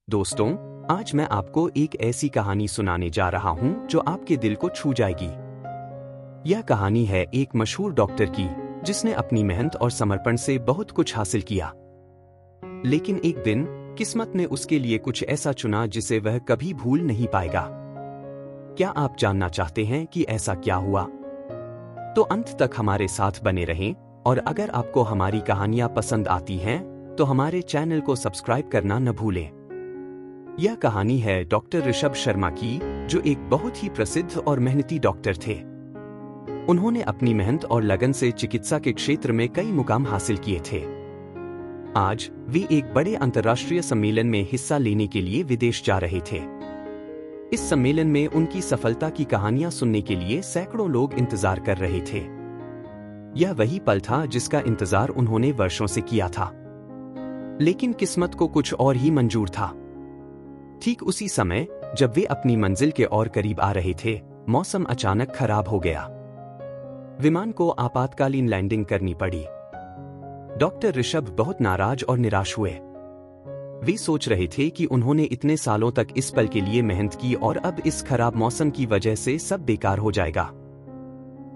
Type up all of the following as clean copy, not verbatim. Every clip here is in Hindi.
दोस्तों, आज मैं आपको एक ऐसी कहानी सुनाने जा रहा हूं जो आपके दिल को छू जाएगी। यह कहानी है एक मशहूर डॉक्टर की जिसने अपनी मेहनत और समर्पण से बहुत कुछ हासिल किया। लेकिन एक दिन किस्मत ने उसके लिए कुछ ऐसा चुना जिसे वह कभी भूल नहीं पाएगा। क्या आप जानना चाहते हैं कि ऐसा क्या हुआ? तो अंत तक हमारे साथ बने रहें, और अगर आपको हमारी कहानियां पसंद आती हैं तो हमारे चैनल को सब्सक्राइब करना न भूलें। यह कहानी है डॉक्टर ऋषभ शर्मा की, जो एक बहुत ही प्रसिद्ध और मेहनती डॉक्टर थे। उन्होंने अपनी मेहनत और लगन से चिकित्सा के क्षेत्र में कई मुकाम हासिल किए थे। आज वे एक बड़े अंतर्राष्ट्रीय सम्मेलन में हिस्सा लेने के लिए विदेश जा रहे थे। इस सम्मेलन में उनकी सफलता की कहानियां सुनने के लिए सैकड़ों लोग इंतजार कर रहे थे। यह वही पल था जिसका इंतजार उन्होंने वर्षों से किया था। लेकिन किस्मत को कुछ और ही मंजूर था। ठीक उसी समय जब वे अपनी मंजिल के और करीब आ रहे थे, मौसम अचानक खराब हो गया। विमान को आपातकालीन लैंडिंग करनी पड़ी। डॉक्टर ऋषभ बहुत नाराज और निराश हुए। वे सोच रहे थे कि उन्होंने इतने सालों तक इस पल के लिए मेहनत की और अब इस खराब मौसम की वजह से सब बेकार हो जाएगा।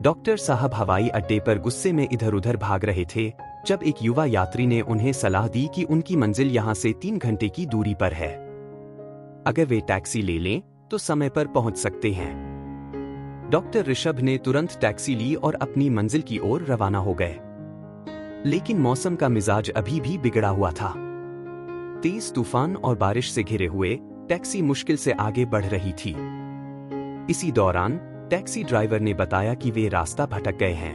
डॉक्टर साहब हवाई अड्डे पर गुस्से में इधर उधर भाग रहे थे जब एक युवा यात्री ने उन्हें सलाह दी कि उनकी मंजिल यहां से 3 घंटे की दूरी पर है। अगर वे टैक्सी ले लें तो समय पर पहुंच सकते हैं। डॉक्टर ऋषभ ने तुरंत टैक्सी ली और अपनी मंजिल की ओर रवाना हो गए। लेकिन मौसम का मिजाज अभी भी बिगड़ा हुआ था। तेज तूफान और बारिश से घिरे हुए टैक्सी मुश्किल से आगे बढ़ रही थी। इसी दौरान टैक्सी ड्राइवर ने बताया कि वे रास्ता भटक गए हैं।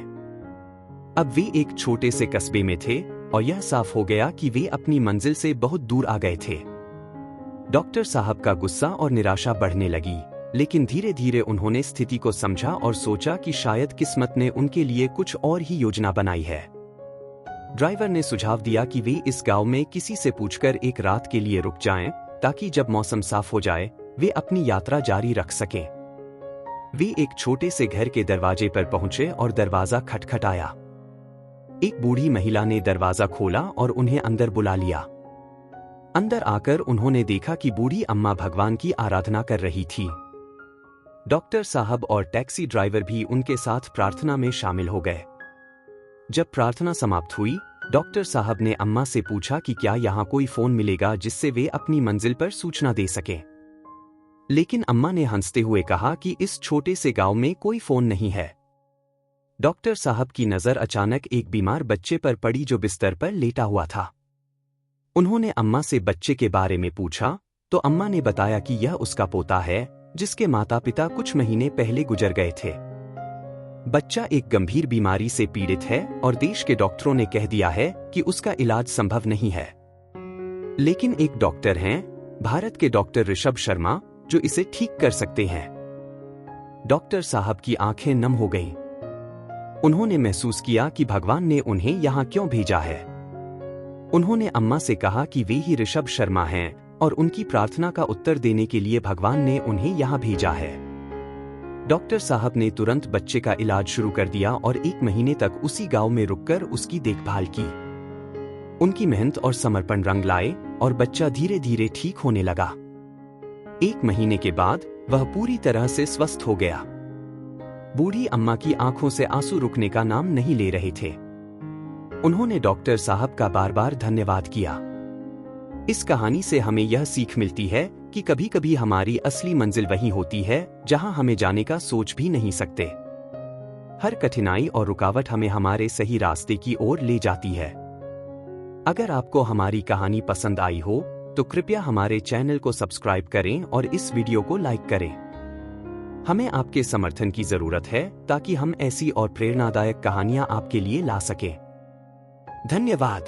अब वे एक छोटे से कस्बे में थे और यह साफ हो गया कि वे अपनी मंजिल से बहुत दूर आ गए थे। डॉक्टर साहब का गुस्सा और निराशा बढ़ने लगी, लेकिन धीरे धीरे उन्होंने स्थिति को समझा और सोचा कि शायद किस्मत ने उनके लिए कुछ और ही योजना बनाई है। ड्राइवर ने सुझाव दिया कि वे इस गांव में किसी से पूछकर एक रात के लिए रुक जाएं, ताकि जब मौसम साफ हो जाए वे अपनी यात्रा जारी रख सकें। वे एक छोटे से घर के दरवाजे पर पहुंचे और दरवाजा खटखटाया। एक बूढ़ी महिला ने दरवाजा खोला और उन्हें अंदर बुला लिया। अंदर आकर उन्होंने देखा कि बूढ़ी अम्मा भगवान की आराधना कर रही थी। डॉक्टर साहब और टैक्सी ड्राइवर भी उनके साथ प्रार्थना में शामिल हो गए। जब प्रार्थना समाप्त हुई, डॉक्टर साहब ने अम्मा से पूछा कि क्या यहाँ कोई फोन मिलेगा जिससे वे अपनी मंजिल पर सूचना दे सकें। लेकिन अम्मा ने हंसते हुए कहा कि इस छोटे से गांव में कोई फोन नहीं है। डॉक्टर साहब की नजर अचानक एक बीमार बच्चे पर पड़ी जो बिस्तर पर लेटा हुआ था। उन्होंने अम्मा से बच्चे के बारे में पूछा तो अम्मा ने बताया कि यह उसका पोता है जिसके माता पिता कुछ महीने पहले गुजर गए थे। बच्चा एक गंभीर बीमारी से पीड़ित है और देश के डॉक्टरों ने कह दिया है कि उसका इलाज संभव नहीं है। लेकिन एक डॉक्टर हैं, भारत के डॉक्टर ऋषभ शर्मा, जो इसे ठीक कर सकते हैं। डॉक्टर साहब की आंखें नम हो गईं। उन्होंने महसूस किया कि भगवान ने उन्हें यहां क्यों भेजा है। उन्होंने अम्मा से कहा कि वे ही ऋषभ शर्मा हैं और उनकी प्रार्थना का उत्तर देने के लिए भगवान ने उन्हें यहां भेजा है। डॉक्टर साहब ने तुरंत बच्चे का इलाज शुरू कर दिया और 1 महीने तक उसी गांव में रुककर उसकी देखभाल की। उनकी मेहनत और समर्पण रंग लाए और बच्चा धीरे धीरे ठीक होने लगा। 1 महीने के बाद वह पूरी तरह से स्वस्थ हो गया। बूढ़ी अम्मा की आंखों से आंसू रुकने का नाम नहीं ले रहे थे। उन्होंने डॉक्टर साहब का बार बार धन्यवाद किया। इस कहानी से हमें यह सीख मिलती है कि कभी कभी हमारी असली मंजिल वही होती है जहां हमें जाने का सोच भी नहीं सकते। हर कठिनाई और रुकावट हमें हमारे सही रास्ते की ओर ले जाती है। अगर आपको हमारी कहानी पसंद आई हो तो कृपया हमारे चैनल को सब्सक्राइब करें और इस वीडियो को लाइक करें। हमें आपके समर्थन की जरूरत है ताकि हम ऐसी और प्रेरणादायक कहानियां आपके लिए ला सकें। धन्यवाद।